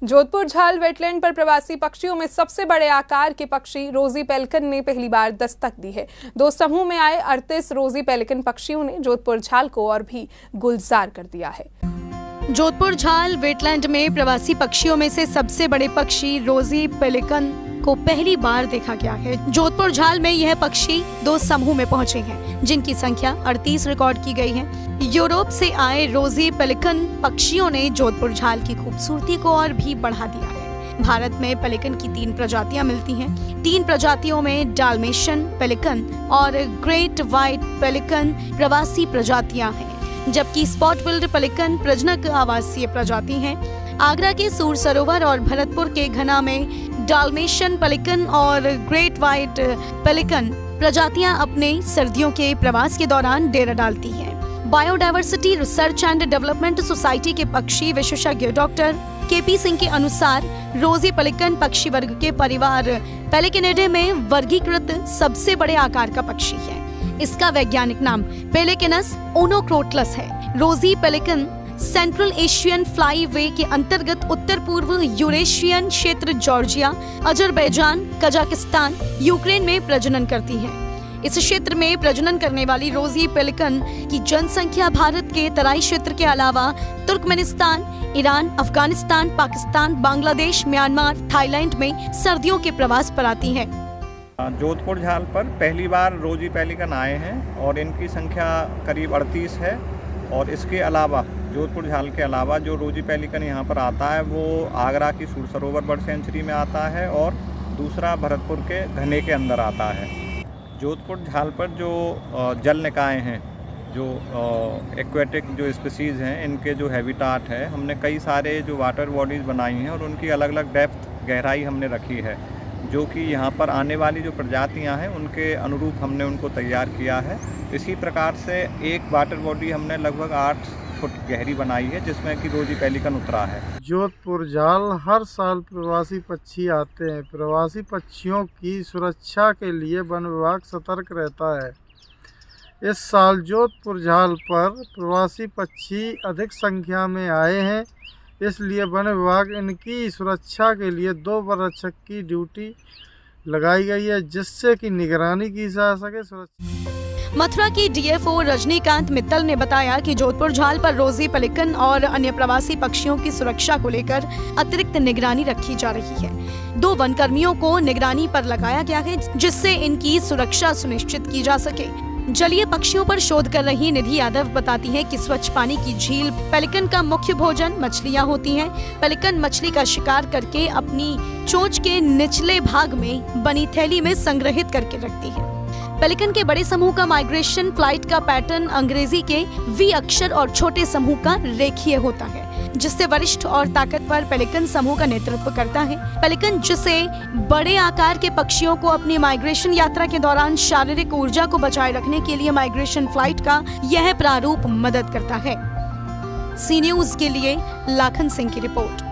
जोधपुर झाल वेटलैंड पर प्रवासी पक्षियों में सबसे बड़े आकार के पक्षी रोजी पेलिकन ने पहली बार दस्तक दी है। दो समूह में आए 38 रोजी पेलिकन पक्षियों ने जोधपुर झाल को और भी गुलजार कर दिया है। जोधपुर झाल वेटलैंड में प्रवासी पक्षियों में से सबसे बड़े पक्षी रोजी पेलिकन को पहली बार देखा गया है। जोधपुर झाल में यह पक्षी दो समूह में पहुंचे हैं, जिनकी संख्या 38 रिकॉर्ड की गई है। यूरोप से आए रोजी पेलिकन पक्षियों ने जोधपुर झाल की खूबसूरती को और भी बढ़ा दिया है। भारत में पेलिकन की 3 प्रजातियां मिलती हैं। 3 प्रजातियों में डाल्मेशियन पेलिकन और ग्रेट व्हाइट पेलिकन प्रवासी प्रजातियां हैं, जबकि स्पॉट बिल्ड पेलिकन प्रजनक आवासीय प्रजाति हैं। आगरा के सूर सरोवर और भरतपुर के घना में डाल्मेशियन पेलिकन और ग्रेट व्हाइट पेलिकन प्रजातियां अपने सर्दियों के प्रवास के दौरान डेरा डालती हैं। Biodiversity research and development society के पक्षी विशेषज्ञ डॉक्टर केपी सिंह के अनुसार रोजी पेलिकन पक्षी वर्ग के परिवार पेलिकनिडे में वर्गीकृत सबसे बड़े आकार का पक्षी है। इसका वैज्ञानिक नाम पेलिकनस ओनोक्रोटलस है। रोजी पेलिकन सेंट्रल एशियन फ्लाई वे के अंतर्गत उत्तर पूर्व यूरेशियन क्षेत्र जॉर्जिया, अजरबैजान, कजाकिस्तान, यूक्रेन में प्रजनन करती है। इस क्षेत्र में प्रजनन करने वाली रोजी पेलिकन की जनसंख्या भारत के तराई क्षेत्र के अलावा Turkmenistan, Iran, Afghanistan, Pakistan, Bangladesh, Myanmar, Thailand में सर्दियों के प्रवास पर आती है। जोधपुर झाल पर पहली बार रोजी पेलिकन आए हैं और इनकी संख्या करीब 38 है। और इसके अलावा जोधपुर झाल के अलावा जो रोजी पेलिकन यहाँ पर आता है वो आगरा की सूर सरोवर बर्ड सेंचुरी में आता है और दूसरा भरतपुर के घने के अंदर आता है। जोधपुर झाल पर जो जल निकाय हैं, जो एक्वेटिक जो स्पीसीज़ हैं, इनके जो हैबिटाट है, हमने कई सारे जो वाटर बॉडीज़ बनाई हैं और उनकी अलग अलग डेप्थ गहराई हमने रखी है, जो कि यहाँ पर आने वाली जो प्रजातियाँ हैं उनके अनुरूप हमने उनको तैयार किया है। इसी प्रकार से एक वाटर बॉडी हमने लगभग 8 फुट गहरी बनाई है, जिसमें कि रोजी पेलिकन उतरा है। जोधपुर झाल हर साल प्रवासी पक्षी आते हैं। प्रवासी पक्षियों की सुरक्षा के लिए वन विभाग सतर्क रहता है। इस साल जोधपुर झाल पर प्रवासी पक्षी अधिक संख्या में आए हैं, इसलिए वन विभाग इनकी सुरक्षा के लिए 2 वनरक्षक की ड्यूटी लगाई गई है, जिससे कि निगरानी की जा सके। मथुरा की डीएफओ रजनीकांत मित्तल ने बताया कि जोधपुर झाल पर रोजी पेलिकन और अन्य प्रवासी पक्षियों की सुरक्षा को लेकर अतिरिक्त निगरानी रखी जा रही है। 2 वन कर्मियों को निगरानी पर लगाया गया है, जिससे इनकी सुरक्षा सुनिश्चित की जा सके। जलीय पक्षियों पर शोध कर रही निधि यादव बताती हैं कि स्वच्छ पानी की झील पेलिकन का मुख्य भोजन मछलियां होती हैं। पेलिकन मछली का शिकार करके अपनी चोंच के निचले भाग में बनी थैली में संग्रहित करके रखती है। पेलिकन के बड़े समूह का माइग्रेशन फ्लाइट का पैटर्न अंग्रेजी के वी अक्षर और छोटे समूह का रेखीय होता है, जिससे वरिष्ठ और ताकतवर पेलिकन समूह का नेतृत्व करता है। पेलिकन जिसे बड़े आकार के पक्षियों को अपनी माइग्रेशन यात्रा के दौरान शारीरिक ऊर्जा को बचाए रखने के लिए माइग्रेशन फ्लाइट का यह प्रारूप मदद करता है। सी न्यूज़ के लिए लाखन सिंह की रिपोर्ट।